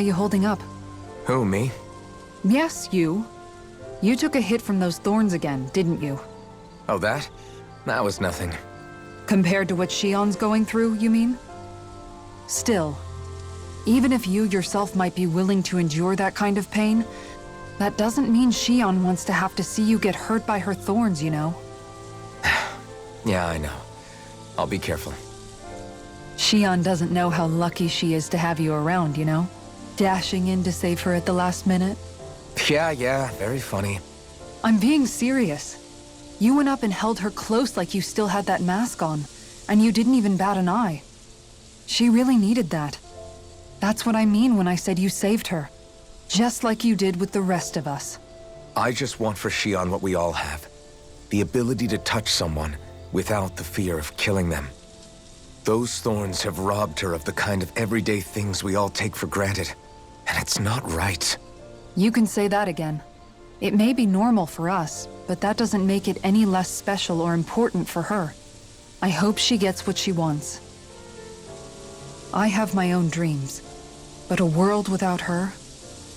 you holding up? Who, me? Yes, you. You took a hit from those thorns again, didn't you? Oh, that? That was nothing. Compared to what Shion's going through, you mean? Still, even if you yourself might be willing to endure that kind of pain, that doesn't mean Shion wants to have to see you get hurt by her thorns, you know? Yeah, I know. I'll be careful. Shion doesn't know how lucky she is to have you around, you know? Dashing in to save her at the last minute. Yeah, very funny. I'm being serious. You went up and held her close like you still had that mask on, and you didn't even bat an eye. She really needed that. That's what I mean when I said you saved her. Just like you did with the rest of us. I just want for Shion what we all have. The ability to touch someone without the fear of killing them. Those thorns have robbed her of the kind of everyday things we all take for granted. And it's not right. You can say that again. It may be normal for us, but that doesn't make it any less special or important for her. I hope she gets what she wants. I have my own dreams, but a world without her,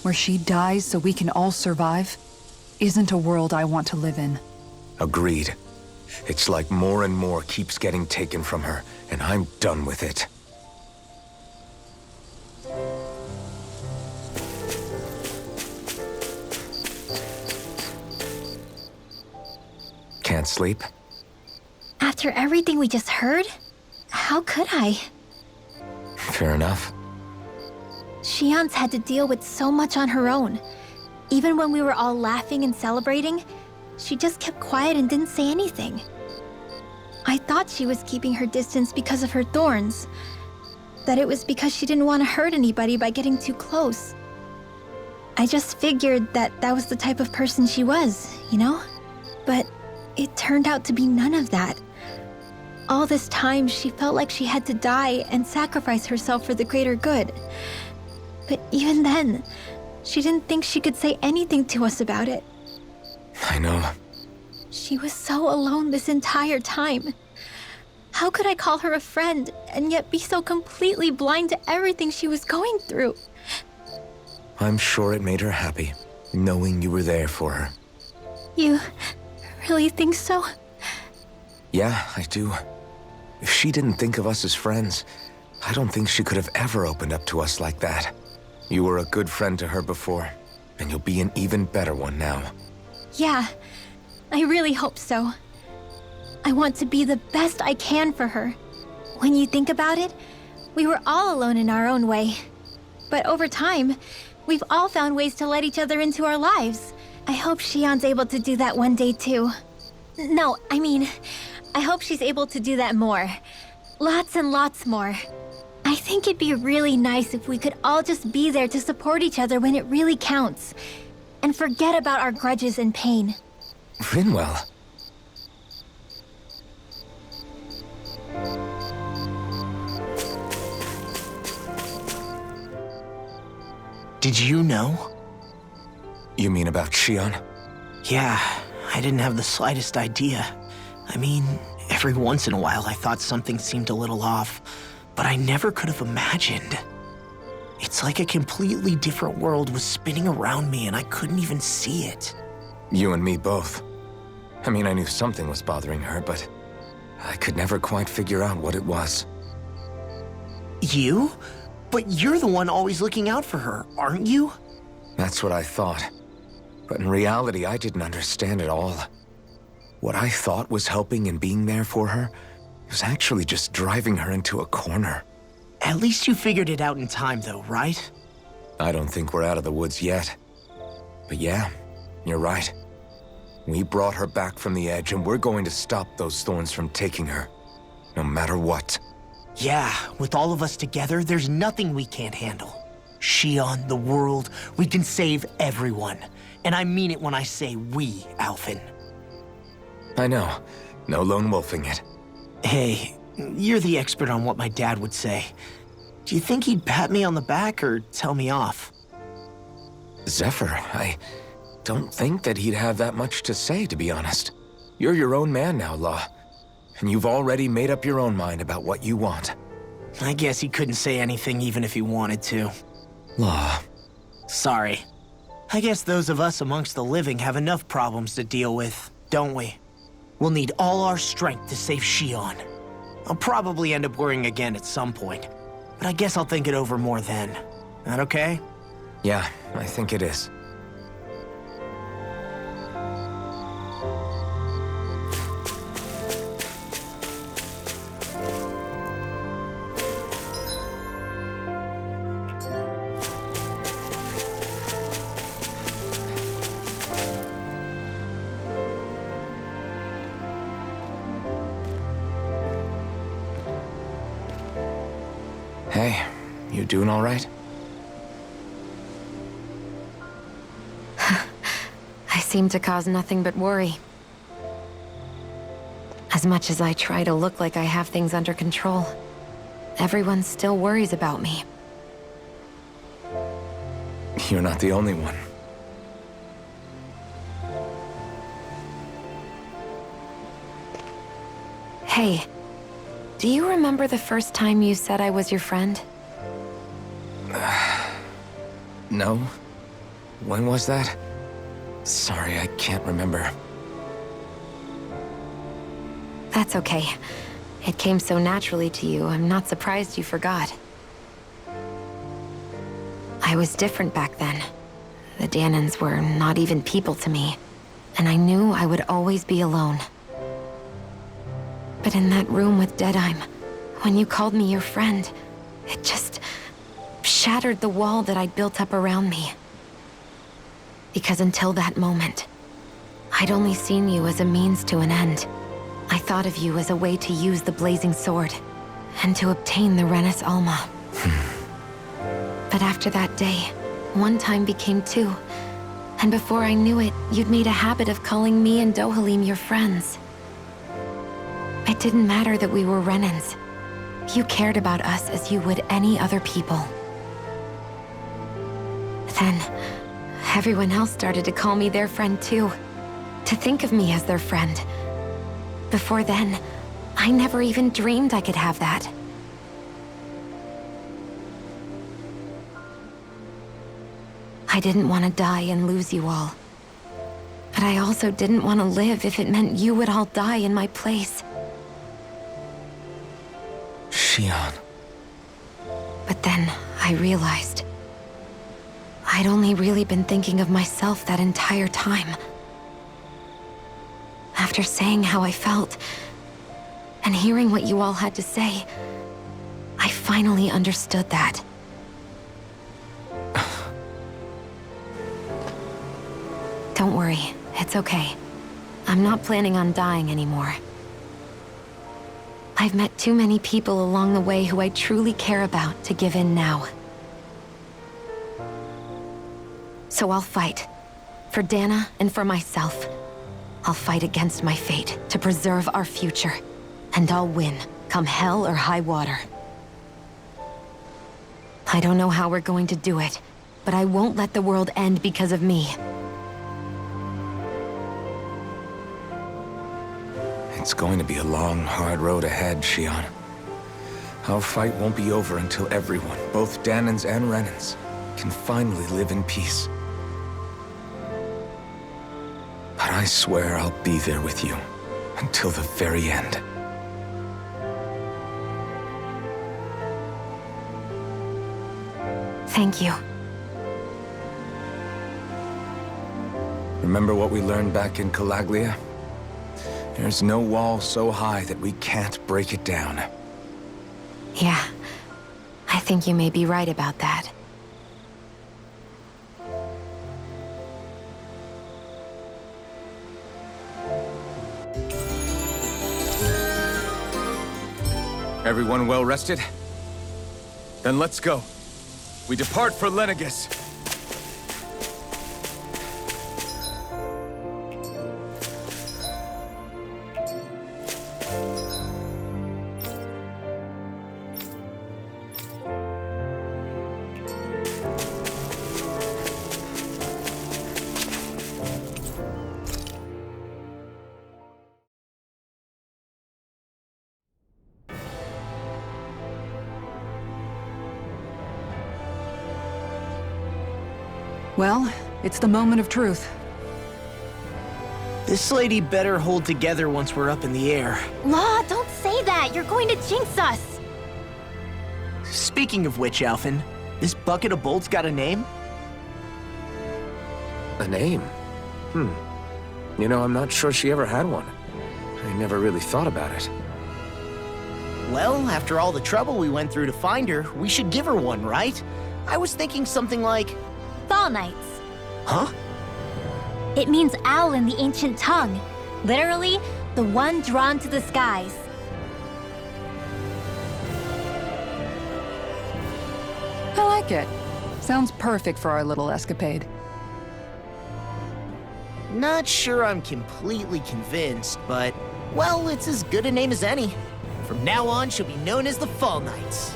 where she dies so we can all survive, isn't a world I want to live in. Agreed. It's like more and more keeps getting taken from her, and I'm done with it. Can't sleep? After everything we just heard? How could I? Fair enough. Shion's had to deal with so much on her own. Even when we were all laughing and celebrating, she just kept quiet and didn't say anything. I thought she was keeping her distance because of her thorns. That it was because she didn't want to hurt anybody by getting too close. I just figured that that was the type of person she was, you know? But it turned out to be none of that. All this time, she felt like she had to die and sacrifice herself for the greater good. But even then, she didn't think she could say anything to us about it. I know. She was so alone this entire time. How could I call her a friend and yet be so completely blind to everything she was going through? I'm sure it made her happy, knowing you were there for her. You really think so? Yeah, I do. If she didn't think of us as friends, I don't think she could have ever opened up to us like that. You were a good friend to her before, and you'll be an even better one now. Yeah, I really hope so. I want to be the best I can for her. When you think about it, we were all alone in our own way. But over time, we've all found ways to let each other into our lives. I hope Shion's able to do that one day too. No, I mean, I hope she's able to do that more. Lots and lots more. I think it'd be really nice if we could all just be there to support each other when it really counts. And forget about our grudges and pain. Rinwell. Did you know? You mean about Shion? Yeah, I didn't have the slightest idea. I mean, every once in a while I thought something seemed a little off, but I never could have imagined. It's like a completely different world was spinning around me and I couldn't even see it. You and me both. I mean, I knew something was bothering her, but I could never quite figure out what it was. You? But you're the one always looking out for her, aren't you? That's what I thought. But in reality, I didn't understand it all. What I thought was helping and being there for her was actually just driving her into a corner. At least you figured it out in time, though, right? I don't think we're out of the woods yet. But yeah, you're right. We brought her back from the edge, and we're going to stop those thorns from taking her, no matter what. Yeah, with all of us together, there's nothing we can't handle. Shion, the world, we can save everyone. And I mean it when I say we, Alphen. I know. No lone wolfing it. Hey, you're the expert on what my dad would say. Do you think he'd pat me on the back or tell me off? Zephyr, I don't think that he'd have that much to say, to be honest. You're your own man now, Law. And you've already made up your own mind about what you want. I guess he couldn't say anything even if he wanted to. Law. Sorry. I guess those of us amongst the living have enough problems to deal with, don't we? We'll need all our strength to save Shion. I'll probably end up worrying again at some point, but I guess I'll think it over more then. That okay? Yeah, I think it is. Hey, you doing all right? I seem to cause nothing but worry. As much as I try to look like I have things under control, everyone still worries about me. You're not the only one. Hey, do you remember the first time you said I was your friend? No? When was that? Sorry, I can't remember. That's okay. It came so naturally to you, I'm not surprised you forgot. I was different back then. The Danans were not even people to me, and I knew I would always be alone. But in that room with Deadheim, when you called me your friend, it just shattered the wall that I'd built up around me. Because until that moment, I'd only seen you as a means to an end. I thought of you as a way to use the blazing sword, and to obtain the Renis Alma. But after that day, one time became two, and before I knew it, you'd made a habit of calling me and Dohalim your friends. It didn't matter that we were Renins. You cared about us as you would any other people. Then, everyone else started to call me their friend too. To think of me as their friend. Before then, I never even dreamed I could have that. I didn't want to die and lose you all. But I also didn't want to live if it meant you would all die in my place. Shion. But then I realized I'd only really been thinking of myself that entire time. After saying how I felt, and hearing what you all had to say, I finally understood that. Don't worry, it's okay. I'm not planning on dying anymore. I've met too many people along the way who I truly care about to give in now. So I'll fight. For Dana and for myself. I'll fight against my fate to preserve our future. And I'll win, come hell or high water. I don't know how we're going to do it, but I won't let the world end because of me. It's going to be a long, hard road ahead, Shion. Our fight won't be over until everyone, both Danans and Renins, can finally live in peace. But I swear I'll be there with you until the very end. Thank you. Remember what we learned back in Calaglia? There's no wall so high that we can't break it down. Yeah, I think you may be right about that. Everyone well rested? Then let's go. We depart for Lenegis. Well, it's the moment of truth. This lady better hold together once we're up in the air. Law, don't say that! You're going to jinx us! Speaking of which, Alphen, this bucket of bolts got a name? A name? You know, I'm not sure she ever had one. I never really thought about it. Well, after all the trouble we went through to find her, we should give her one, right? I was thinking something like... Fall Knights. Huh? It means owl in the ancient tongue. Literally, the one drawn to the skies. I like it. Sounds perfect for our little escapade. Not sure I'm completely convinced, but... Well, it's as good a name as any. From now on, she'll be known as the Fall Knights.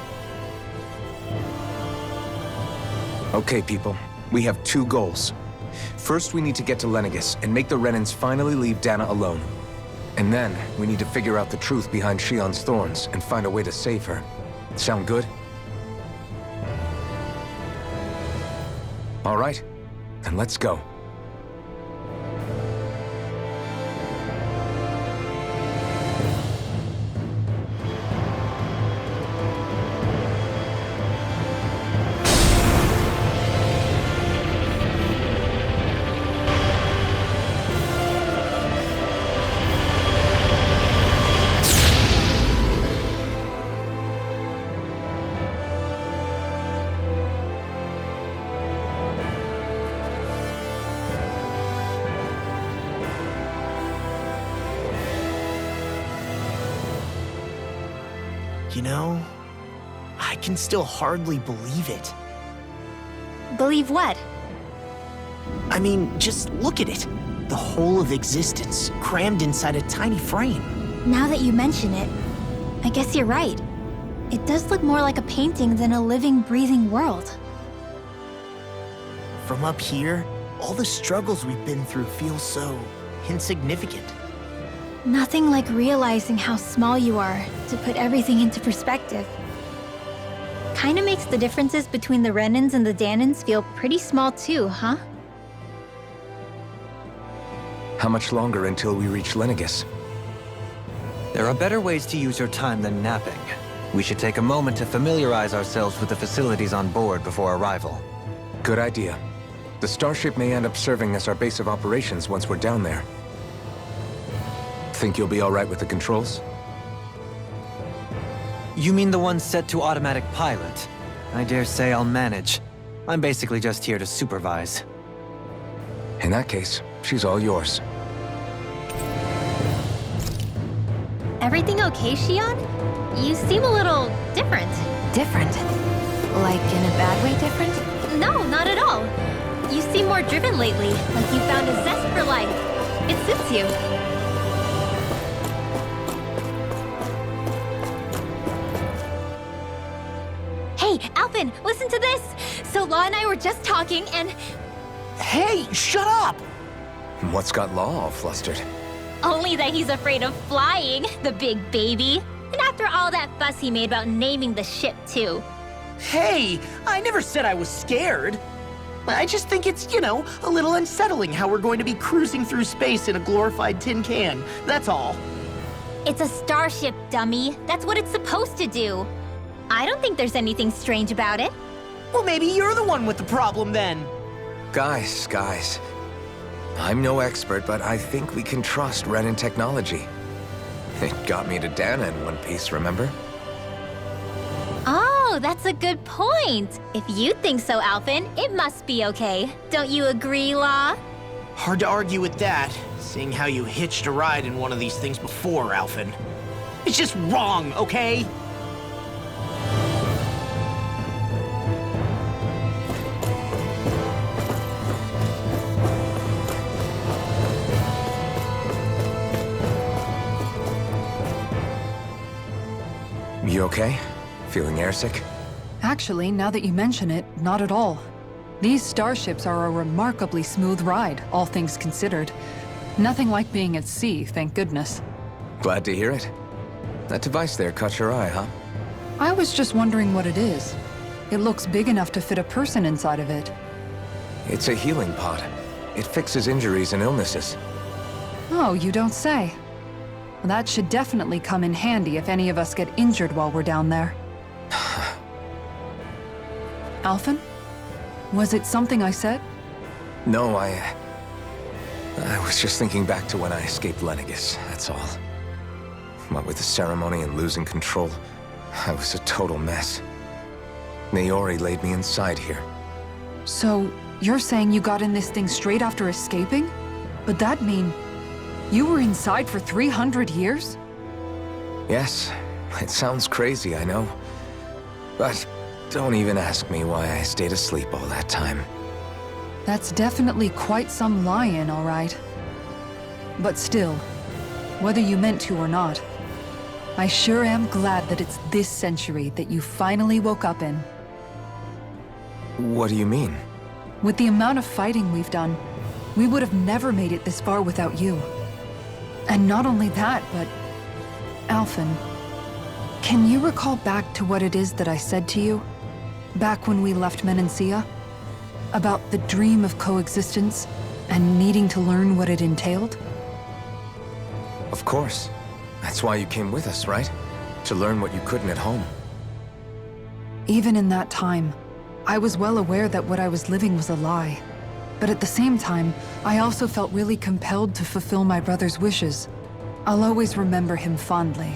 Okay, people. We have two goals. First, we need to get to Lenegis and make the Renans finally leave Dana alone. And then, we need to figure out the truth behind Shion's thorns and find a way to save her. Sound good? All right, then let's go. You know, I can still hardly believe it. Believe what? I mean, just look at it. The whole of existence, crammed inside a tiny frame. Now that you mention it, I guess you're right. It does look more like a painting than a living, breathing world. From up here, all the struggles we've been through feel so insignificant. Nothing like realizing how small you are to put everything into perspective. Kinda makes the differences between the Renans and the Danans feel pretty small too, huh? How much longer until we reach Lenegis? There are better ways to use your time than napping. We should take a moment to familiarize ourselves with the facilities on board before arrival. Good idea. The starship may end up serving as our base of operations once we're down there. Think you'll be all right with the controls? You mean the one set to automatic pilot? I dare say I'll manage. I'm basically just here to supervise. In that case, she's all yours. Everything okay, Shion? You seem a little different. Different? Like in a bad way different? No, not at all. You seem more driven lately, like you found a zest for life. It suits you. Hey, Alphen, listen to this! So Law and I were just talking and... Hey, shut up! What's got Law all flustered? Only that he's afraid of flying, the big baby. And after all that fuss he made about naming the ship, too. Hey, I never said I was scared. I just think it's, you know, a little unsettling how we're going to be cruising through space in a glorified tin can. That's all. It's a starship, dummy. That's what it's supposed to do. I don't think there's anything strange about it. Well, maybe you're the one with the problem then. Guys. I'm no expert, but I think we can trust Renan technology. It got me to Dana in one piece, remember? Oh, that's a good point. If you think so, Alphen, it must be okay. Don't you agree, Law? Hard to argue with that, seeing how you hitched a ride in one of these things before, Alphen. It's just wrong, okay? You okay? Feeling airsick? Actually, now that you mention it, not at all. These starships are a remarkably smooth ride, all things considered. Nothing like being at sea, thank goodness. Glad to hear it. That device there caught your eye, huh? I was just wondering what it is. It looks big enough to fit a person inside of it. It's a healing pod. It fixes injuries and illnesses. Oh, you don't say. Well, that should definitely come in handy if any of us get injured while we're down there. Alphen? Was it something I said? No, I was just thinking back to when I escaped Lenegis, that's all. What with the ceremony and losing control, I was a total mess. Naori laid me inside here. So, you're saying you got in this thing straight after escaping? But that'd mean you were inside for 300 years? Yes, it sounds crazy, I know. But don't even ask me why I stayed asleep all that time. That's definitely quite some lie-in, all right. But still, whether you meant to or not, I sure am glad that it's this century that you finally woke up in. What do you mean? With the amount of fighting we've done, we would have never made it this far without you. And not only that, but... Alphen, can you recall back to what it is that I said to you? Back when we left Menancia? About the dream of coexistence and needing to learn what it entailed? Of course. That's why you came with us, right? To learn what you couldn't at home. Even in that time, I was well aware that what I was living was a lie. But at the same time, I also felt really compelled to fulfill my brother's wishes. I'll always remember him fondly.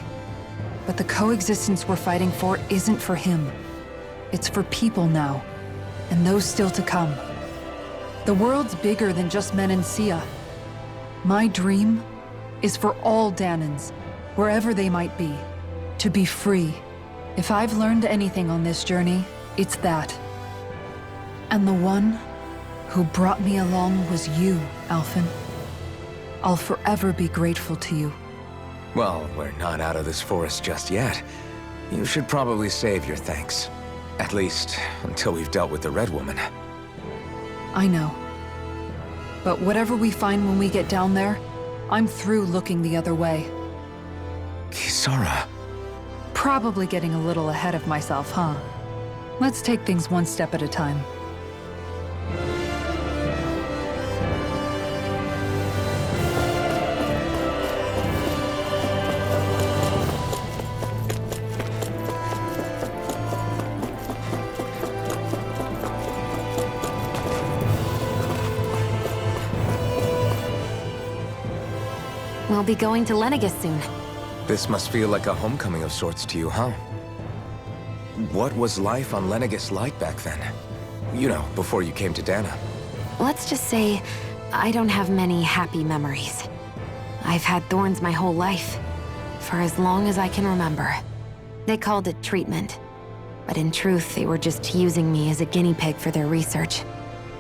But the coexistence we're fighting for isn't for him. It's for people now, and those still to come. The world's bigger than just Menancia. My dream is for all Danans, wherever they might be, to be free. If I've learned anything on this journey, it's that. And the one who brought me along was you, Alphen. I'll forever be grateful to you. Well, we're not out of this forest just yet. You should probably save your thanks. At least, until we've dealt with the Red Woman. I know. But whatever we find when we get down there, I'm through looking the other way. Kisara. Probably getting a little ahead of myself, huh? Let's take things one step at a time. We'll be going to Lenegis soon. This must feel like a homecoming of sorts to you, huh? What was life on Lenegis like back then? You know, before you came to Dana. Let's just say, I don't have many happy memories. I've had thorns my whole life, for as long as I can remember. They called it treatment, but in truth, they were just using me as a guinea pig for their research.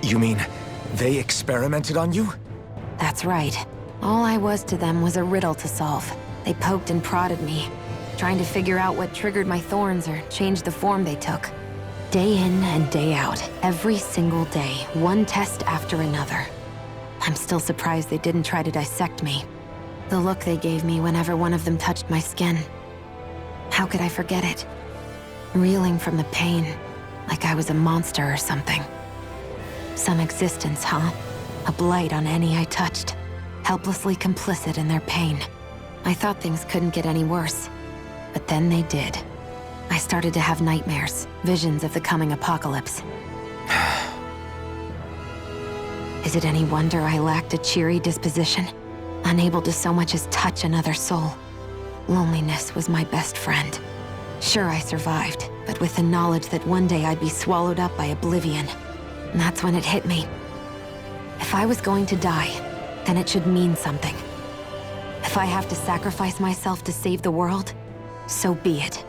You mean, they experimented on you? That's right. All I was to them was a riddle to solve. They poked and prodded me, trying to figure out what triggered my thorns or changed the form they took. Day in and day out, every single day, one test after another. I'm still surprised they didn't try to dissect me. The look they gave me whenever one of them touched my skin. How could I forget it? Reeling from the pain, like I was a monster or something. Some existence, huh? A blight on any I touched. Helplessly complicit in their pain. I thought things couldn't get any worse, but then they did. I started to have nightmares, visions of the coming apocalypse. Is it any wonder I lacked a cheery disposition? Unable to so much as touch another soul. Loneliness was my best friend. Sure, I survived, but with the knowledge that one day I'd be swallowed up by oblivion. And that's when it hit me. If I was going to die, then it should mean something. If I have to sacrifice myself to save the world, so be it.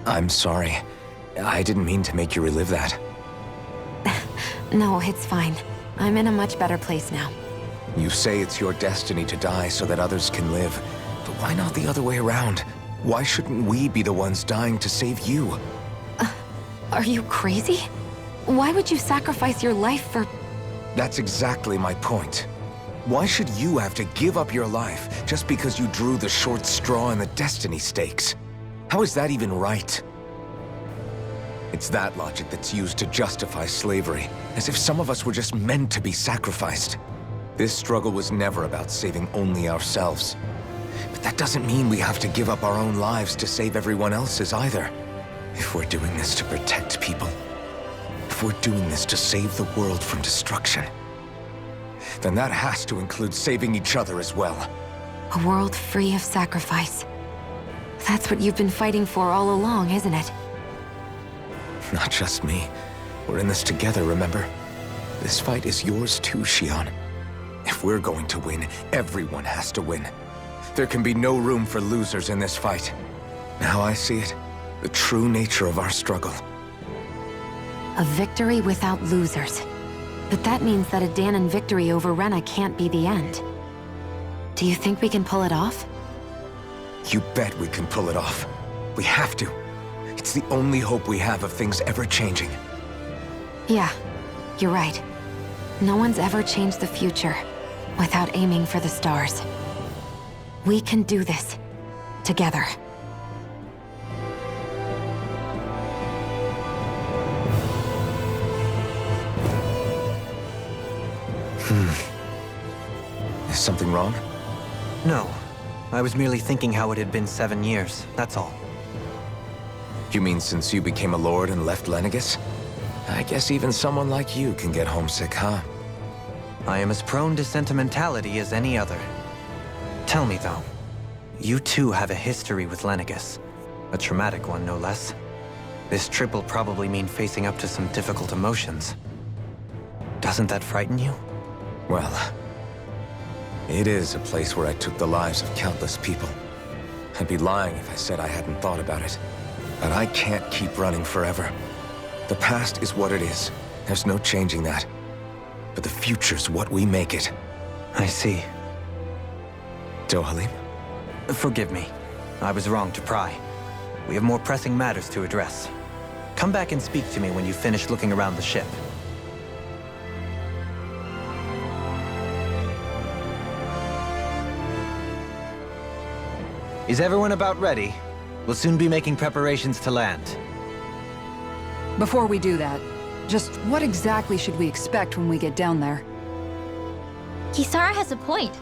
I'm sorry. I didn't mean to make you relive that. No, it's fine. I'm in a much better place now. You say it's your destiny to die so that others can live. But why not the other way around? Why shouldn't we be the ones dying to save you? Are you crazy? Why would you sacrifice your life for... That's exactly my point. Why should you have to give up your life just because you drew the short straw in the destiny stakes? How is that even right? It It's that logic that's used to justify slavery, as if some of us were just meant to be sacrificed. This struggle was never about saving only ourselves. But that doesn't mean we have to give up our own lives to save everyone else's either. If we're doing this to protect people, if we're doing this to save the world from destruction, then that has to include saving each other as well. A world free of sacrifice. That's what you've been fighting for all along, isn't it? Not just me. We're in this together, remember? This fight is yours too, Xion. If we're going to win, everyone has to win. There can be no room for losers in this fight. Now I see it. The true nature of our struggle. A victory without losers. But that means that a Danon victory over Rena can't be the end. Do you think we can pull it off? You bet we can pull it off. We have to. It's the only hope we have of things ever changing. Yeah, you're right. No one's ever changed the future without aiming for the stars. We can do this. Together. Is something wrong? No. I was merely thinking how it had been 7 years, that's all. You mean since you became a lord and left Lenegis? I guess even someone like you can get homesick, huh? I am as prone to sentimentality as any other. Tell me, though, you too have a history with Lenegis. A traumatic one, no less. This trip will probably mean facing up to some difficult emotions. Doesn't that frighten you? Well, it is a place where I took the lives of countless people. I'd be lying if I said I hadn't thought about it. But I can't keep running forever. The past is what it is. There's no changing that. But the future's what we make it. I see. Dohalim? Forgive me. I was wrong to pry. We have more pressing matters to address. Come back and speak to me when you finish looking around the ship. Is everyone about ready? We'll soon be making preparations to land. Before we do that, just what exactly should we expect when we get down there? Kisara has a point.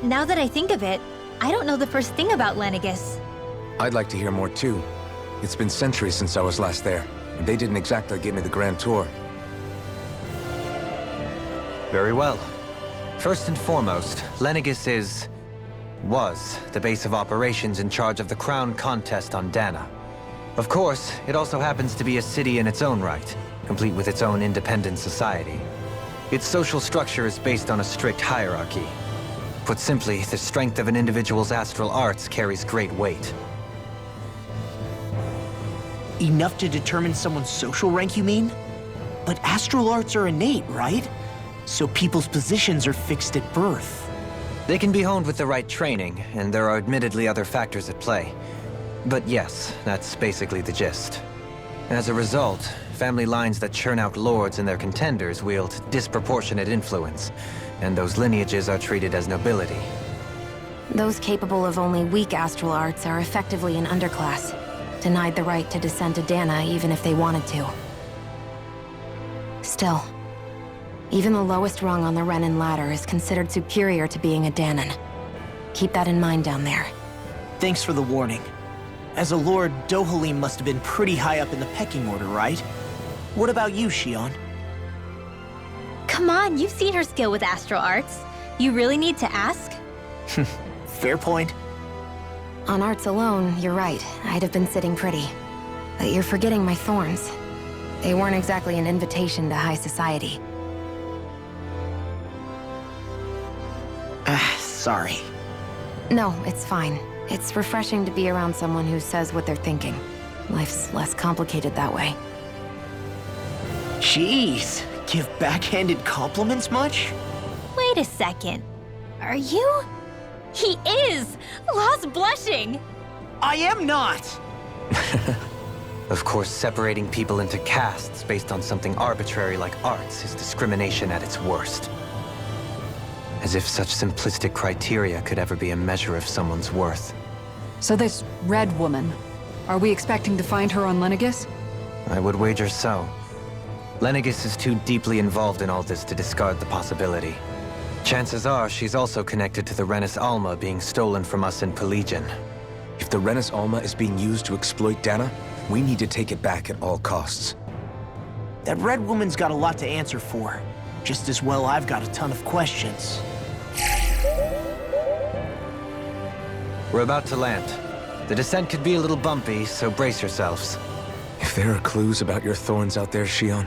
Now that I think of it, I don't know the first thing about Lenegis. I'd like to hear more too. It's been centuries since I was last there, and they didn't exactly give me the grand tour. Very well. First and foremost, Lenegis was the base of operations in charge of the crown contest on Dana. Of course, it also happens to be a city in its own right, complete with its own independent society. Its social structure is based on a strict hierarchy. Put simply, the strength of an individual's astral arts carries great weight. Enough to determine someone's social rank, you mean? But astral arts are innate, right? So people's positions are fixed at birth. They can be honed with the right training, and there are admittedly other factors at play. But yes, that's basically the gist. As a result, family lines that churn out lords and their contenders wield disproportionate influence, and those lineages are treated as nobility. Those capable of only weak astral arts are effectively an underclass, denied the right to descend to Dana even if they wanted to. Still, even the lowest rung on the Renan ladder is considered superior to being a Danon. Keep that in mind down there. Thanks for the warning. As a lord, Dohalim must have been pretty high up in the pecking order, right? What about you, Xion? Come on, you've seen her skill with astral arts. You really need to ask? Fair point. On arts alone, you're right. I'd have been sitting pretty. But you're forgetting my thorns. They weren't exactly an invitation to high society. Sorry. No, it's fine. It's refreshing to be around someone who says what they're thinking. Life's less complicated that way. Jeez, give backhanded compliments much? Wait a second. Are you? He is! Law's blushing! I am not! Of course, separating people into castes based on something arbitrary like arts is discrimination at its worst. As if such simplistic criteria could ever be a measure of someone's worth. So this Red Woman, are we expecting to find her on Lenegis? I would wager so. Lenegis is too deeply involved in all this to discard the possibility. Chances are she's also connected to the Renis Alma being stolen from us in Pelegion. If the Renis Alma is being used to exploit Dana, we need to take it back at all costs. That red woman's got a lot to answer for. Just as well I've got a ton of questions. We're about to land. The descent could be a little bumpy, so brace yourselves. If there are clues about your thorns out there, Shion,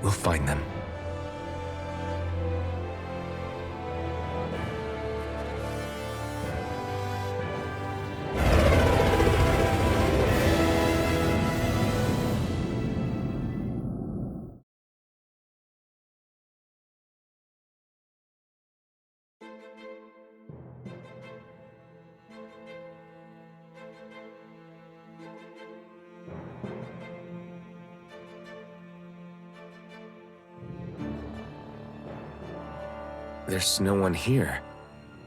we'll find them. There's no one here.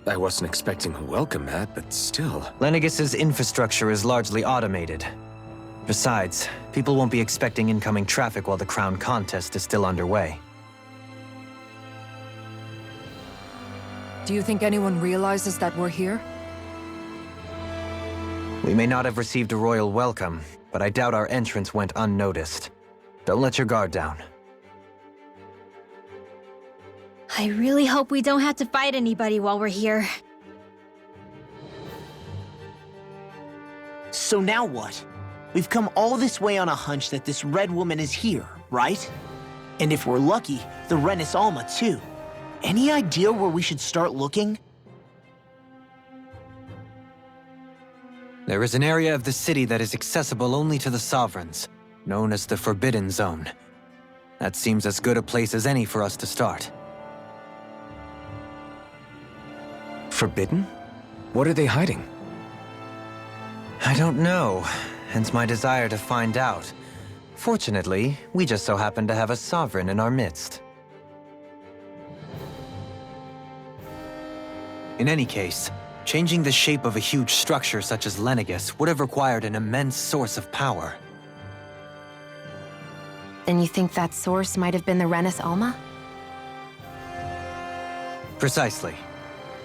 I wasn't expecting a welcome mat, but still. Lenegis's infrastructure is largely automated. Besides, people won't be expecting incoming traffic while the crown contest is still underway. Do you think anyone realizes that we're here? We may not have received a royal welcome, but I doubt our entrance went unnoticed. Don't let your guard down. I really hope we don't have to fight anybody while we're here. So now what? We've come all this way on a hunch that this red woman is here, right? And if we're lucky, the Renis Alma too. Any idea where we should start looking? There is an area of the city that is accessible only to the Sovereigns, known as the Forbidden Zone. That seems as good a place as any for us to start. Forbidden? What are they hiding? I don't know, hence my desire to find out. Fortunately, we just so happen to have a Sovereign in our midst. In any case, changing the shape of a huge structure such as Lenegis would have required an immense source of power. Then you think that source might have been the Renis Alma? Precisely.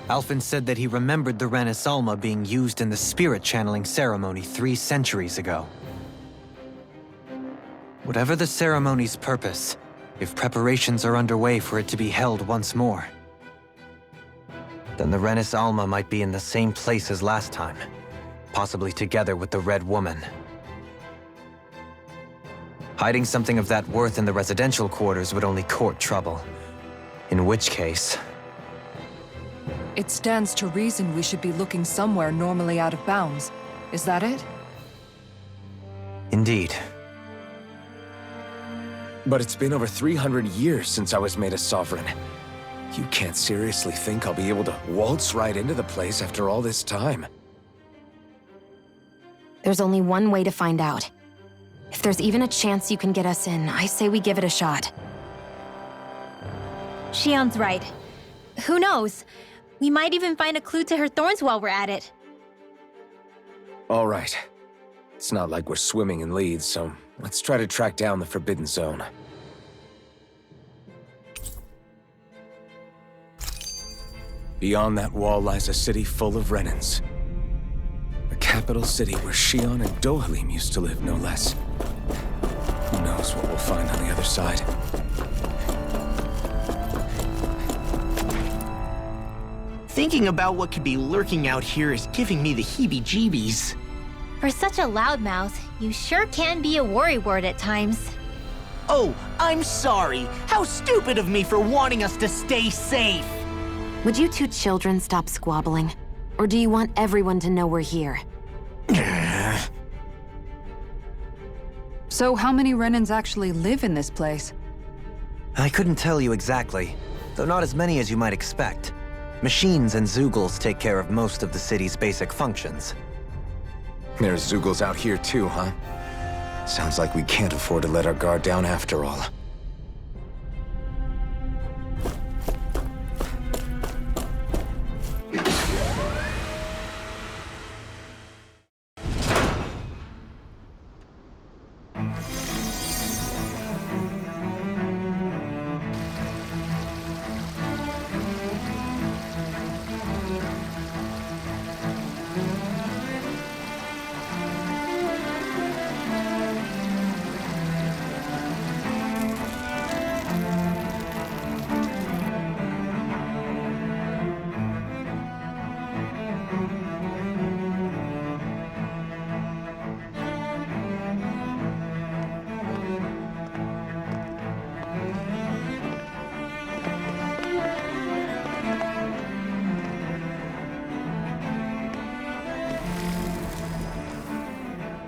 Alphen said that he remembered the Renis Alma being used in the spirit channeling ceremony 3 centuries ago. Whatever the ceremony's purpose, if preparations are underway for it to be held once more, then the Renis Alma might be in the same place as last time, possibly together with the Red Woman. Hiding something of that worth in the residential quarters would only court trouble. In which case... It stands to reason we should be looking somewhere normally out of bounds. Is that it? Indeed. But it's been over 300 years since I was made a sovereign. You can't seriously think I'll be able to waltz right into the place after all this time. There's only one way to find out. If there's even a chance you can get us in, I say we give it a shot. Shion's right. Who knows? We might even find a clue to her thorns while we're at it. All right. It's not like we're swimming in leads, so let's try to track down the Forbidden Zone. Beyond that wall lies a city full of Renans. A capital city where Shion and Dohalim used to live, no less. Who knows what we'll find on the other side. Thinking about what could be lurking out here is giving me the heebie-jeebies. For such a loudmouth, you sure can be a worrywart at times. Oh, I'm sorry. How stupid of me for wanting us to stay safe. Would you two children stop squabbling? Or do you want everyone to know we're here? So how many Renans actually live in this place? I couldn't tell you exactly, though not as many as you might expect. Machines and Zeugles take care of most of the city's basic functions. There's Zeugles out here too, huh? Sounds like we can't afford to let our guard down after all.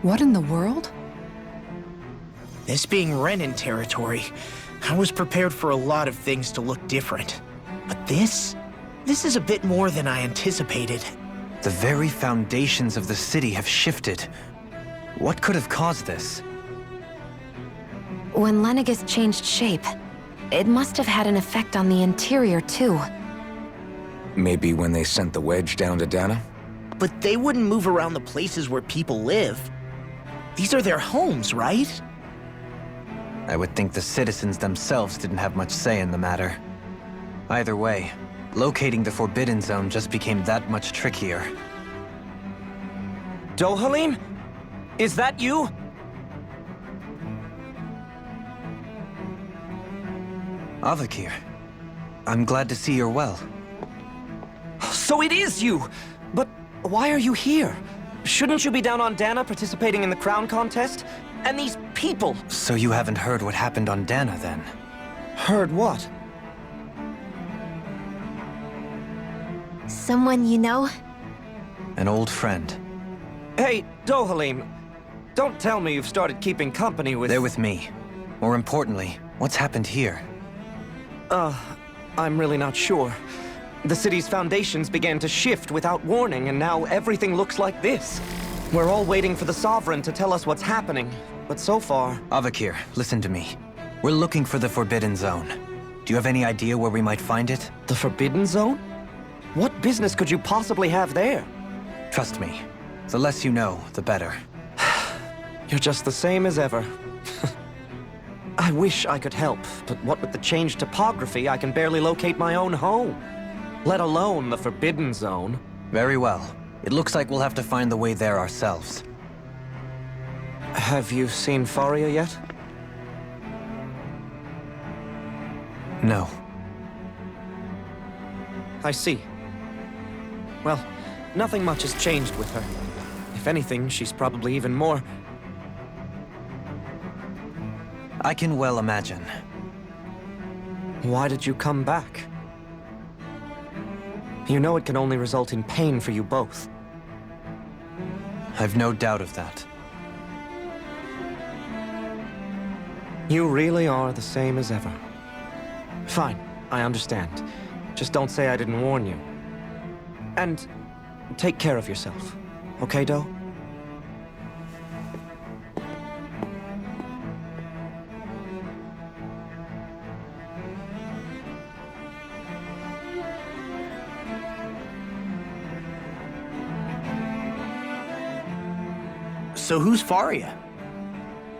What in the world? This being Renan territory, I was prepared for a lot of things to look different. But this is a bit more than I anticipated. The very foundations of the city have shifted. What could have caused this? When Lenegis changed shape, it must have had an effect on the interior too. Maybe when they sent the wedge down to Dana? But they wouldn't move around the places where people live. These are their homes, right? I would think the citizens themselves didn't have much say in the matter. Either way, locating the Forbidden Zone just became that much trickier. Dohalim? Is that you? Avakir, I'm glad to see you're well. So it is you! But why are you here? Shouldn't you be down on Dana participating in the crown contest? And these people! So you haven't heard what happened on Dana, then? Heard what? Someone you know? An old friend. Hey, Dohalim, don't tell me you've started keeping company with... They're with me. More importantly, what's happened here? I'm really not sure. The city's foundations began to shift without warning, and now everything looks like this. We're all waiting for the Sovereign to tell us what's happening, but so far... Avakir, listen to me. We're looking for the Forbidden Zone. Do you have any idea where we might find it? The Forbidden Zone? What business could you possibly have there? Trust me. The less you know, the better. You're just the same as ever. I wish I could help, but what with the changed topography, I can barely locate my own home. Let alone the Forbidden Zone. Very well. It looks like we'll have to find the way there ourselves. Have you seen Faria yet? No. I see. Well, nothing much has changed with her. If anything, she's probably even more... I can well imagine. Why did you come back? You know it can only result in pain for you both. I've no doubt of that. You really are the same as ever. Fine, I understand. Just don't say I didn't warn you. And take care of yourself. Okay, Doe? So who's Faria?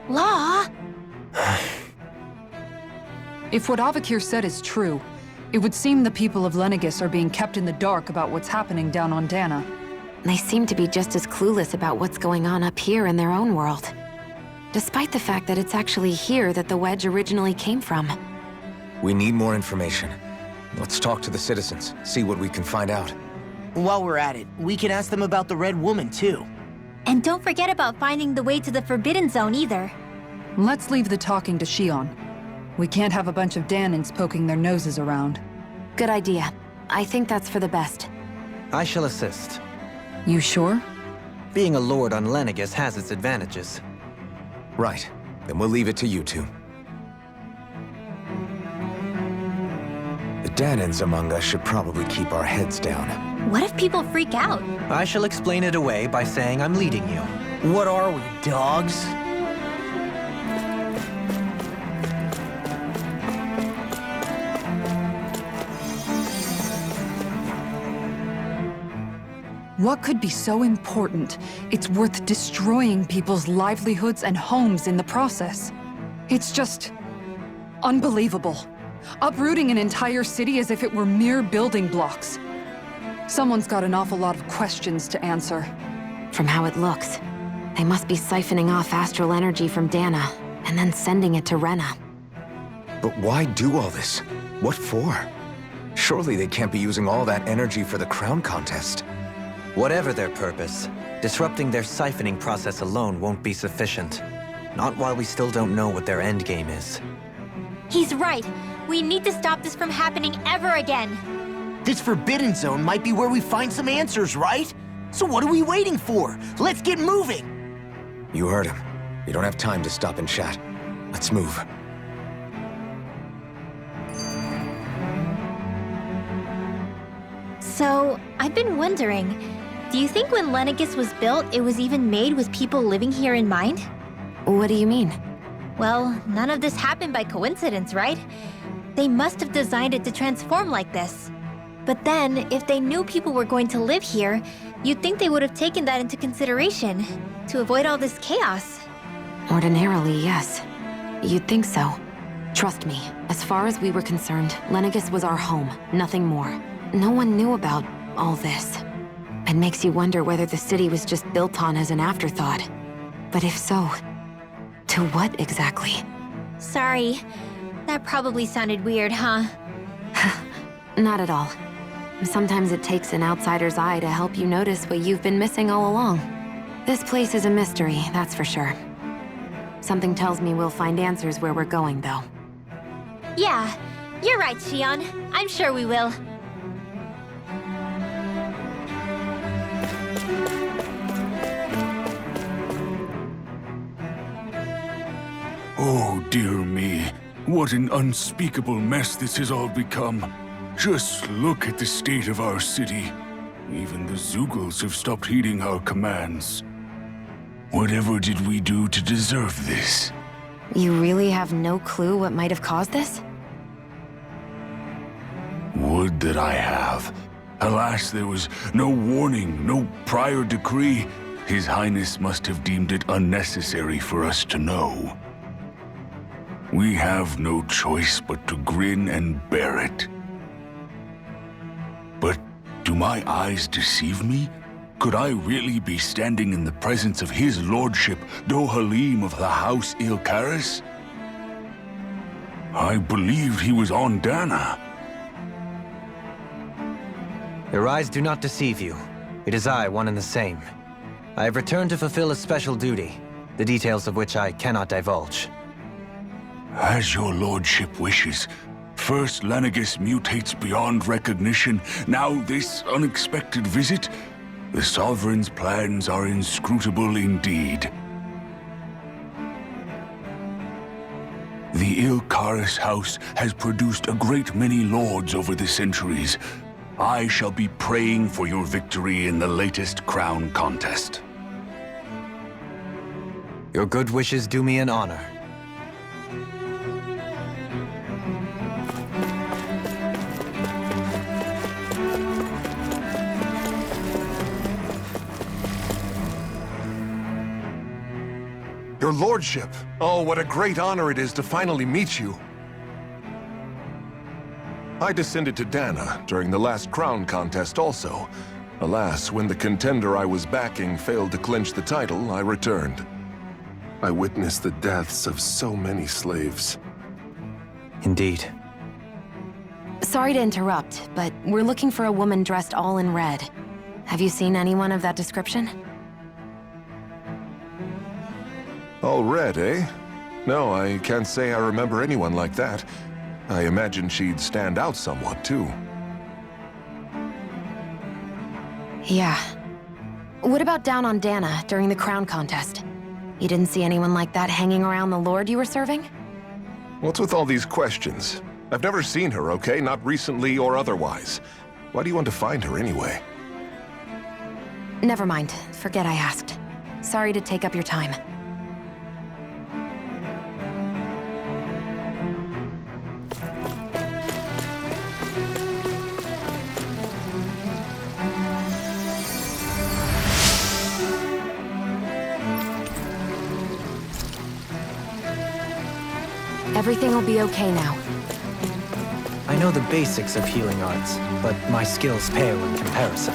Law? If what Avakir said is true, it would seem the people of Lenegis are being kept in the dark about what's happening down on Dana. They seem to be just as clueless about what's going on up here in their own world. Despite the fact that it's actually here that the wedge originally came from. We need more information. Let's talk to the citizens, see what we can find out. While we're at it, we can ask them about the Red Woman, too. And don't forget about finding the way to the Forbidden Zone either. Let's leave the talking to Shion. We can't have a bunch of Danins poking their noses around. Good idea. I think that's for the best. I shall assist. You sure? Being a lord on Lenegis has its advantages. Right. Then we'll leave it to you two. The Danins among us should probably keep our heads down. What if people freak out? I shall explain it away by saying I'm leading you. What are we, dogs? What could be so important? It's worth destroying people's livelihoods and homes in the process. It's just... unbelievable. Uprooting an entire city as if it were mere building blocks. Someone's got an awful lot of questions to answer. From how it looks, they must be siphoning off astral energy from Dana, and then sending it to Rena. But why do all this? What for? Surely they can't be using all that energy for the crown contest. Whatever their purpose, disrupting their siphoning process alone won't be sufficient. Not while we still don't know what their endgame is. He's right. We need to stop this from happening ever again. This Forbidden Zone might be where we find some answers, right? So what are we waiting for? Let's get moving! You heard him. We don't have time to stop and chat. Let's move. So, I've been wondering, do you think when Lenegis was built, it was even made with people living here in mind? What do you mean? Well, none of this happened by coincidence, right? They must have designed it to transform like this. But then, if they knew people were going to live here, you'd think they would have taken that into consideration, to avoid all this chaos. Ordinarily, yes. You'd think so. Trust me, as far as we were concerned, Lenegis was our home, nothing more. No one knew about all this. It makes you wonder whether the city was just built on as an afterthought. But if so, to what exactly? Sorry. That probably sounded weird, huh? Not at all. Sometimes it takes an outsider's eye to help you notice what you've been missing all along. This place is a mystery, that's for sure. Something tells me we'll find answers where we're going, though. Yeah, you're right, Shion. I'm sure we will. Oh, dear me. What an unspeakable mess this has all become. Just look at the state of our city. Even the Zeugles have stopped heeding our commands. Whatever did we do to deserve this? You really have no clue what might have caused this? Would that I have. Alas, there was no warning, no prior decree. His Highness must have deemed it unnecessary for us to know. We have no choice but to grin and bear it. But do my eyes deceive me? Could I really be standing in the presence of his lordship, Dohalim of the House Ilkaris? I believed he was on Dana. Your eyes do not deceive you. It is I, one and the same. I have returned to fulfill a special duty, the details of which I cannot divulge. As your lordship wishes. First Lenegis mutates beyond recognition, now this unexpected visit. The Sovereign's plans are inscrutable indeed. The Ilkaris house has produced a great many lords over the centuries. I shall be praying for your victory in the latest crown contest. Your good wishes do me an honor. Your lordship! Oh, what a great honor it is to finally meet you! I descended to Dana during the last crown contest also. Alas, when the contender I was backing failed to clinch the title, I returned. I witnessed the deaths of so many slaves. Indeed. Sorry to interrupt, but we're looking for a woman dressed all in red. Have you seen anyone of that description? All red, eh? No, I can't say I remember anyone like that. I imagine she'd stand out somewhat, too. Yeah. What about down on Dana during the crown contest? You didn't see anyone like that hanging around the lord you were serving? What's with all these questions? I've never seen her, okay? Not recently or otherwise. Why do you want to find her anyway? Never mind. Forget I asked. Sorry to take up your time. Everything will be okay now. I know the basics of healing arts, but my skills pale in comparison.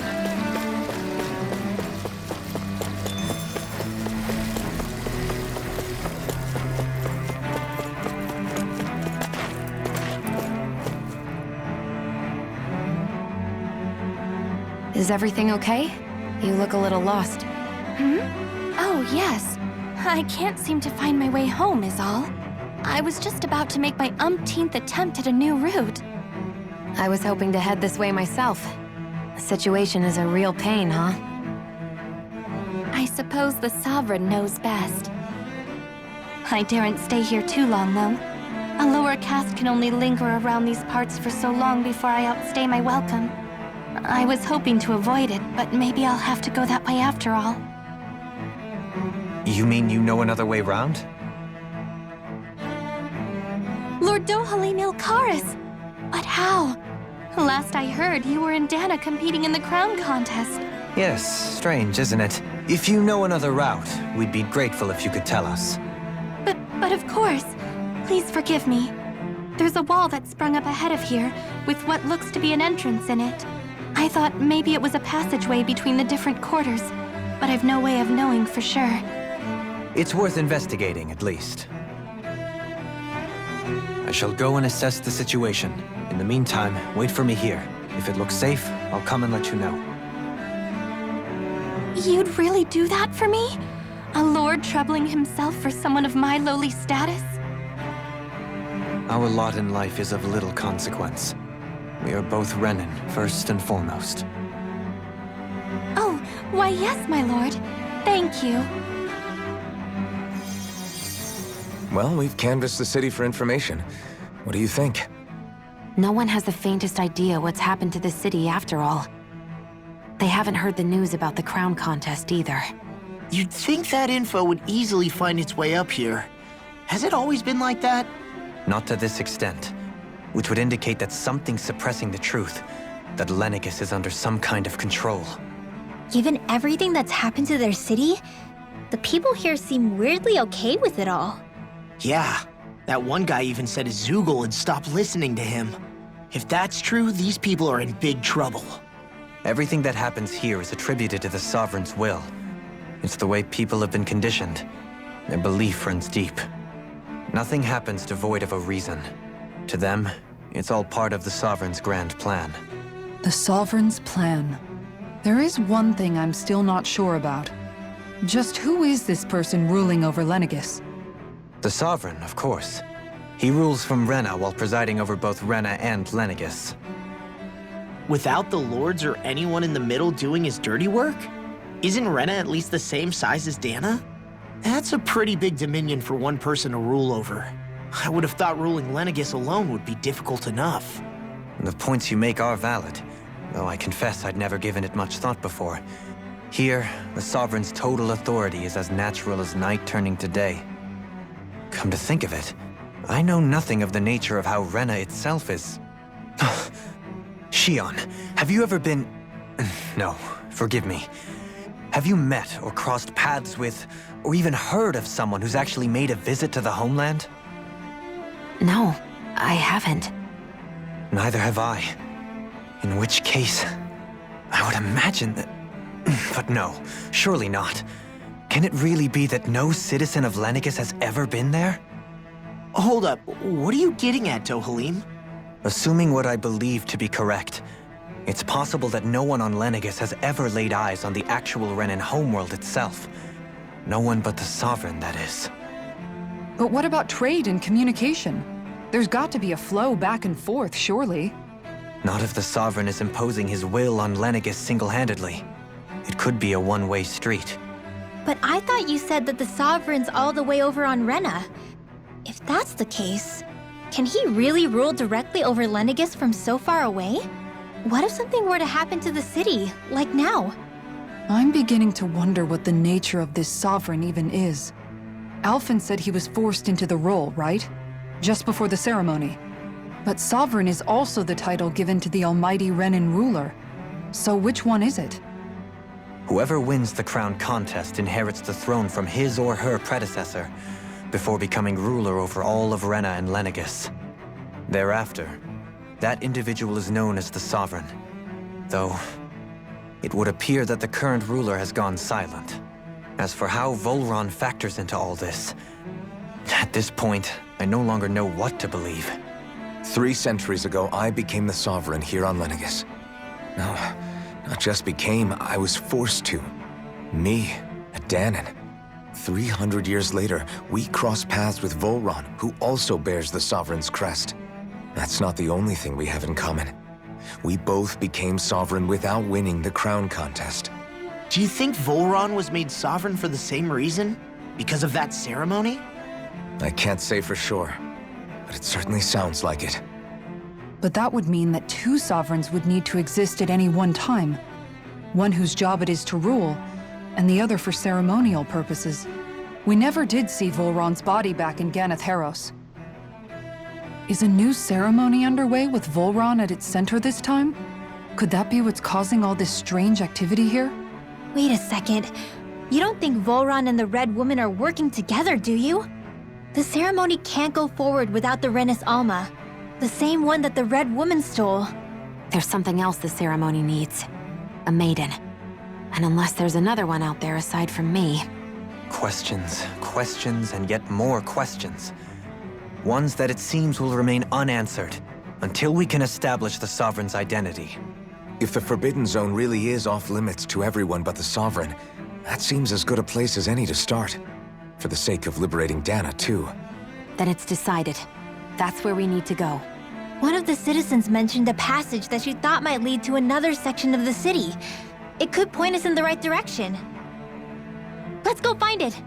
Is everything okay? You look a little lost. Oh, yes. I can't seem to find my way home, is all. I was just about to make my umpteenth attempt at a new route. I was hoping to head this way myself. The situation is a real pain, huh? I I suppose the Sovereign knows best. I daren't stay here too long, though. A lower caste can only linger around these parts for so long before I outstay my welcome. I was hoping to avoid it, but maybe I'll have to go that way after all. You mean you know another way round? Lord Dohalim Ilkaris! But how? Last I heard, you were in Dana competing in the crown contest. Yes, strange, isn't it? If you know another route, we'd be grateful if you could tell us. But of course. Please forgive me. There's a wall that sprung up ahead of here, with what looks to be an entrance in it. I thought maybe it was a passageway between the different quarters, but I've no way of knowing for sure. It's worth investigating, at least. I shall go and assess the situation. In the meantime, wait for me here. If it looks safe, I'll come and let you know. You'd really do that for me? A lord troubling himself for someone of my lowly status? Our lot in life is of little consequence. We are both Renan, first and foremost. Oh, why yes, my lord. Thank you. Well, we've canvassed the city for information. What do you think? No one has the faintest idea what's happened to the city after all. They haven't heard the news about the crown contest either. You'd think that info would easily find its way up here. Has it always been like that? Not to this extent, which would indicate that something's suppressing the truth, that Lenegis is under some kind of control. Given everything that's happened to their city, the people here seem weirdly okay with it all. Yeah, that one guy even said his Zoogle had stopped listening to him. If that's true, these people are in big trouble. Everything that happens here is attributed to the Sovereign's will. It's the way people have been conditioned. Their belief runs deep. Nothing happens devoid of a reason. To them, it's all part of the Sovereign's grand plan. The Sovereign's plan. There is one thing I'm still not sure about. Just who is this person ruling over Lenegis? The Sovereign, of course. He rules from Rena while presiding over both Rena and Lenegis. Without the lords or anyone in the middle doing his dirty work? Isn't Rena at least the same size as Dana? That's a pretty big dominion for one person to rule over. I would have thought ruling Lenegis alone would be difficult enough. The points you make are valid, though I confess I'd never given it much thought before. Here, the Sovereign's total authority is as natural as night turning to day. Come to think of it, I know nothing of the nature of how Rena itself is. Shion, have you ever been... No, forgive me. Have you met or crossed paths with, or even heard of someone who's actually made a visit to the homeland? No, I haven't. Neither have I. In which case, I would imagine that... But no, surely not. Can it really be that no citizen of Lenegis has ever been there? Hold up, what are you getting at, Dohalim? Assuming what I believe to be correct, it's possible that no one on Lenegis has ever laid eyes on the actual Renan homeworld itself. No one but the Sovereign, that is. But what about trade and communication? There's got to be a flow back and forth, surely. Not if the Sovereign is imposing his will on Lenegis single-handedly. It could be a one-way street. But I thought you said that the Sovereign's all the way over on Rena. If that's the case, can he really rule directly over Lenegis from so far away? What if something were to happen to the city, like now? I'm beginning to wonder what the nature of this Sovereign even is. Alphen said he was forced into the role, right? Just before the ceremony. But Sovereign is also the title given to the almighty Renan ruler. So which one is it? Whoever wins the crown contest inherits the throne from his or her predecessor, before becoming ruler over all of Rena and Lenegis. Thereafter, that individual is known as the Sovereign. Though, it would appear that the current ruler has gone silent. As for how Volron factors into all this, at this point, I no longer know what to believe. 3 centuries ago, I became the Sovereign here on Lenegis. No, not just became, I was forced to. Me, a Danan. 300 years later, we cross paths with Volron, who also bears the Sovereign's crest. That's not the only thing we have in common. We both became Sovereign without winning the crown contest. Do you think Volron was made sovereign for the same reason? Because of that ceremony? I can't say for sure, but it certainly sounds like it. But that would mean that two sovereigns would need to exist at any one time. One whose job it is to rule, and the other for ceremonial purposes. We never did see Volron's body back in Ganath Haros. Is a new ceremony underway with Volron at its center this time? Could that be what's causing all this strange activity here? Wait a second. You don't think Volron and the Red Woman are working together, do you? The ceremony can't go forward without the Renis Alma. The same one that the Red Woman stole. There's something else the ceremony needs. A maiden. And unless there's another one out there aside from me... Questions, questions, and yet more questions. Ones that it seems will remain unanswered until we can establish the Sovereign's identity. If the Forbidden Zone really is off-limits to everyone but the Sovereign, that seems as good a place as any to start. For the sake of liberating Dana, too. Then it's decided. That's where we need to go. One of the citizens mentioned a passage that she thought might lead to another section of the city. It could point us in the right direction. Let's go find it!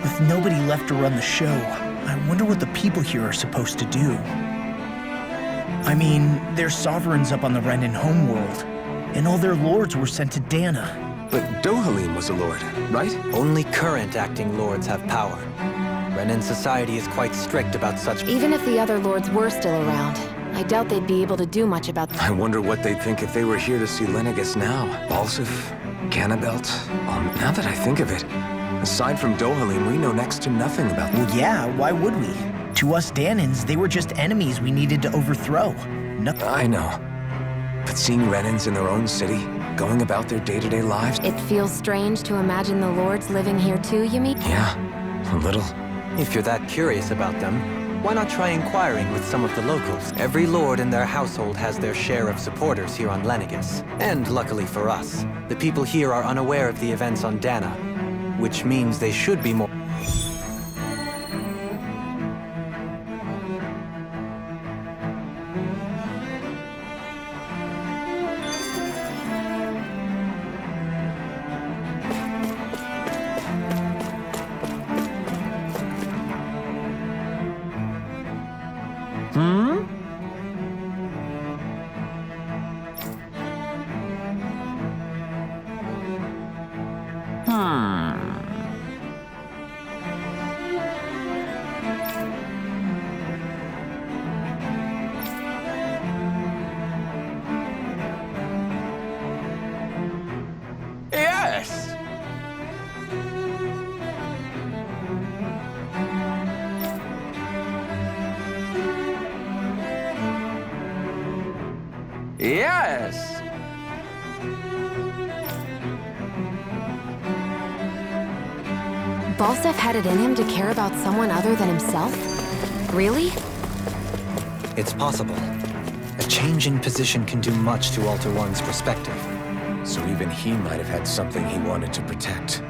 With nobody left to run the show, I wonder what the people here are supposed to do. I mean, there's sovereigns up on the Renan homeworld, and all their lords were sent to Dana. But Dohalim was a lord, right? Only current acting lords have power. Renan society is quite strict about such... Even if the other lords were still around, I doubt they'd be able to do much about... I wonder what they'd think if they were here to see Lenegis now. Balsif, Cannabelt. Now that I think of it, aside from Dohalim, we know next to nothing about them. Well, yeah, why would we? To us Danans, they were just enemies we needed to overthrow. I know. But seeing Renans in their own city, going about their day-to-day lives... It feels strange to imagine the lords living here too, you mean? Yeah, a little. If you're that curious about them, why not try inquiring with some of the locals? Every lord in their household has their share of supporters here on Lenegis. And luckily for us, the people here are unaware of the events on Dana, which means they should be more... Yes! Yes! Balsef had it in him to care about someone other than himself? Really? It's possible. A change in position can do much to alter one's perspective. So even he might have had something he wanted to protect.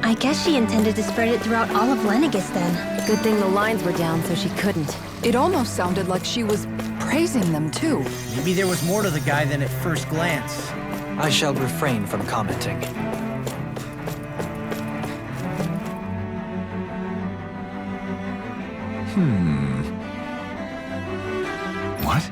I guess she intended to spread it throughout all of Lenegis then. Good thing the lines were down so she couldn't. It almost sounded like she was praising them too. Maybe there was more to the guy than at first glance. I shall refrain from commenting. What?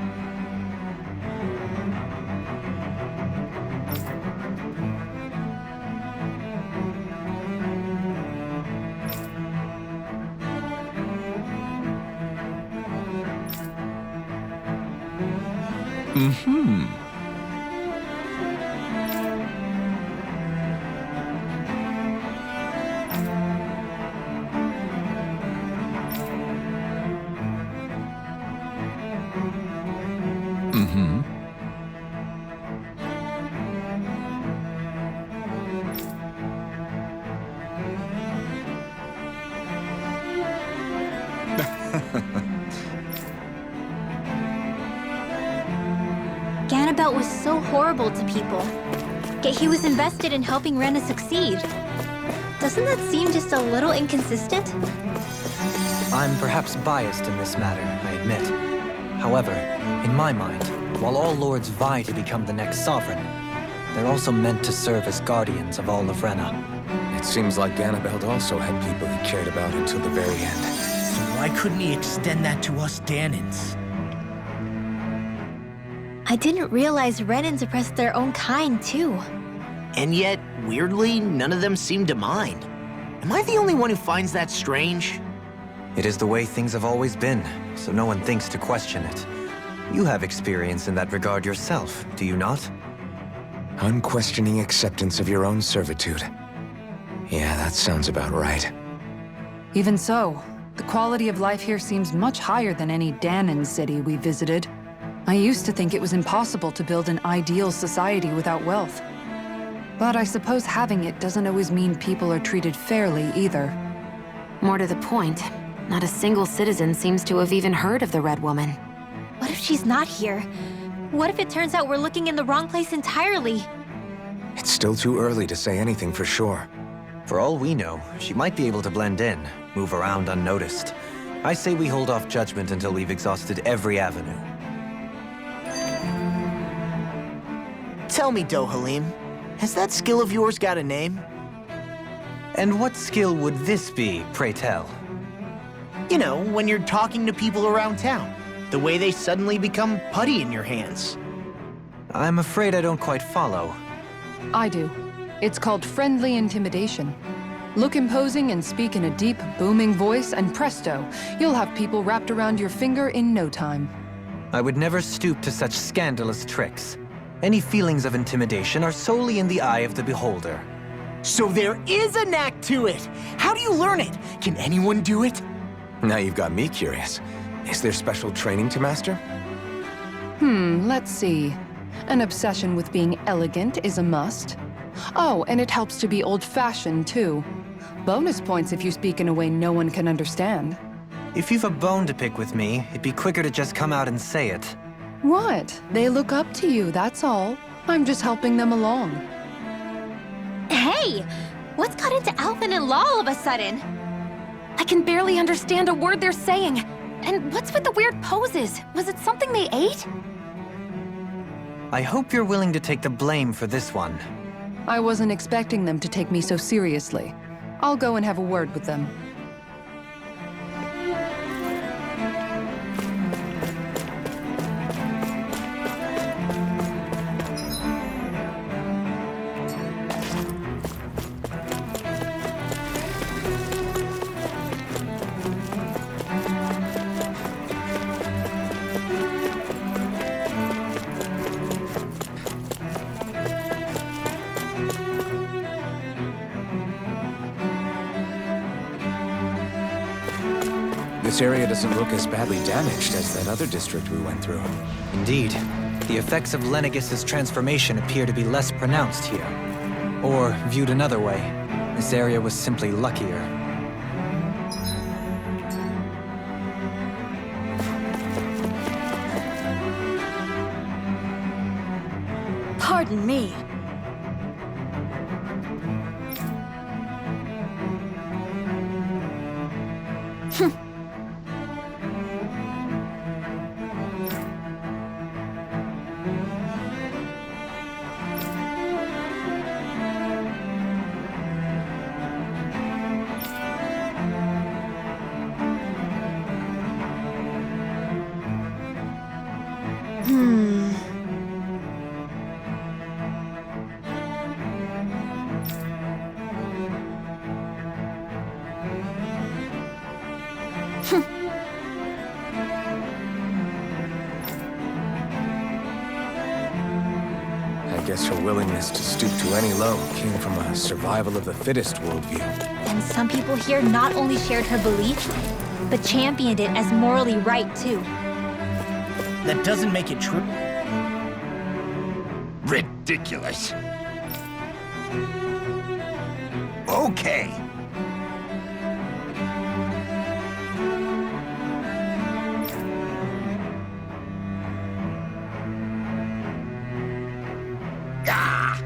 Ganabelt was so horrible to people, yet he was invested in helping Rena succeed. Doesn't that seem just a little inconsistent? I'm perhaps biased in this matter, I admit. However, in my mind, while all lords vie to become the next sovereign, they're also meant to serve as guardians of all of Rena. It seems like Ganabelt also had people he cared about until the very end. So why couldn't he extend that to us Danans? I didn't realize Renans oppressed their own kind, too. And yet, weirdly, none of them seem to mind. Am I the only one who finds that strange? It is the way things have always been, so no one thinks to question it. You have experience in that regard yourself, do you not? Unquestioning acceptance of your own servitude. Yeah, that sounds about right. Even so, the quality of life here seems much higher than any Danan city we visited. I used to think it was impossible to build an ideal society without wealth. But I suppose having it doesn't always mean people are treated fairly either. More to the point, not a single citizen seems to have even heard of the Red Woman. What if she's not here? What if it turns out we're looking in the wrong place entirely? It's still too early to say anything for sure. For all we know, she might be able to blend in, move around unnoticed. I say we hold off judgment until we've exhausted every avenue. Tell me, Dohalim, has that skill of yours got a name? And what skill would this be, pray tell? You know, when you're talking to people around town. The way they suddenly become putty in your hands. I'm afraid I don't quite follow. I do. It's called friendly intimidation. Look imposing and speak in a deep, booming voice, and presto, you'll have people wrapped around your finger in no time. I would never stoop to such scandalous tricks. Any feelings of intimidation are solely in the eye of the beholder. So there is a knack to it! How do you learn it? Can anyone do it? Now you've got me curious. Is there special training to master? Let's see. An obsession with being elegant is a must. Oh, and it helps to be old-fashioned, too. Bonus points if you speak in a way no one can understand. If you've a bone to pick with me, it'd be quicker to just come out and say it. What? They look up to you, that's all. I'm just helping them along. Hey! What's got into Alvin and Law all of a sudden? I can barely understand a word they're saying. And what's with the weird poses? Was it something they ate? I hope you're willing to take the blame for this one. I wasn't expecting them to take me so seriously. I'll go and have a word with them. This area doesn't look as badly damaged as that other district we went through. Indeed, the effects of Lenegis's transformation appear to be less pronounced here. Or, viewed another way, this area was simply luckier. Pardon me. I guess her willingness to stoop to any low came from a survival of the fittest worldview. And some people here not only shared her belief, but championed it as morally right, too. That doesn't make it true. Ridiculous. Okay. Ah!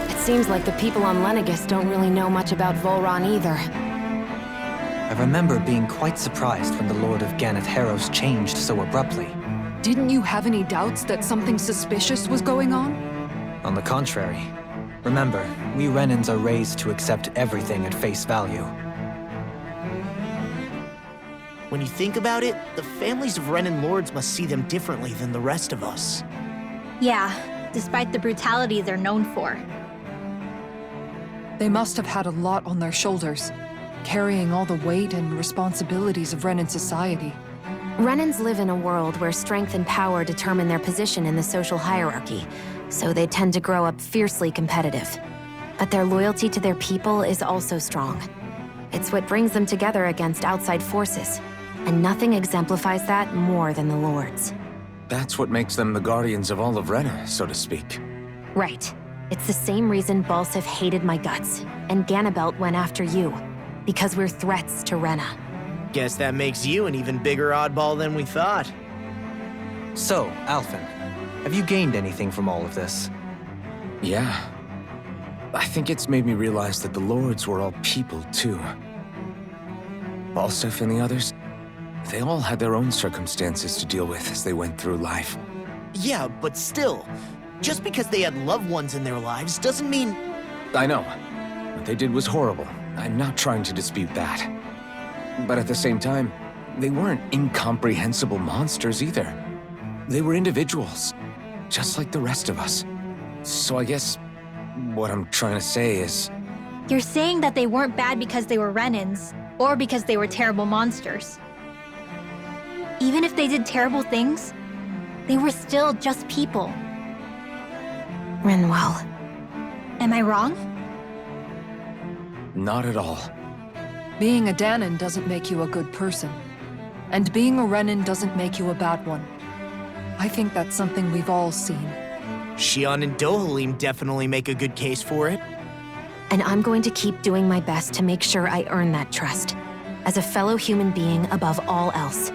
It seems like the people on Lenegis don't really know much about Volron either. I remember being quite surprised when the Lord of Ganeth Harrows changed so abruptly. Didn't you have any doubts that something suspicious was going on? On the contrary. Remember, we Renans are raised to accept everything at face value. When you think about it, the families of Renan lords must see them differently than the rest of us. Yeah, despite the brutality they're known for. They must have had a lot on their shoulders, carrying all the weight and responsibilities of Renan society. Renans live in a world where strength and power determine their position in the social hierarchy, so they tend to grow up fiercely competitive. But their loyalty to their people is also strong. It's what brings them together against outside forces, and nothing exemplifies that more than the Lords. That's what makes them the guardians of all of Rena, so to speak. Right. It's the same reason Balsif hated my guts, and Ganabelt went after you. Because we're threats to Rena. Guess that makes you an even bigger oddball than we thought. So, Alphen, have you gained anything from all of this? Yeah. I think it's made me realize that the Lords were all people, too. Balsif and the others, they all had their own circumstances to deal with as they went through life. Yeah, but still, just because they had loved ones in their lives doesn't mean... I know. What they did was horrible. I'm not trying to dispute that. But at the same time, they weren't incomprehensible monsters either. They were individuals, just like the rest of us. So I guess what I'm trying to say is... You're saying that they weren't bad because they were Renans, or because they were terrible monsters. Even if they did terrible things, they were still just people. Rinwell. Am I wrong? Not at all. Being a Danan doesn't make you a good person. And being a Renan doesn't make you a bad one. I think that's something we've all seen. Shion and Dohalim definitely make a good case for it. And I'm going to keep doing my best to make sure I earn that trust. As a fellow human being above all else.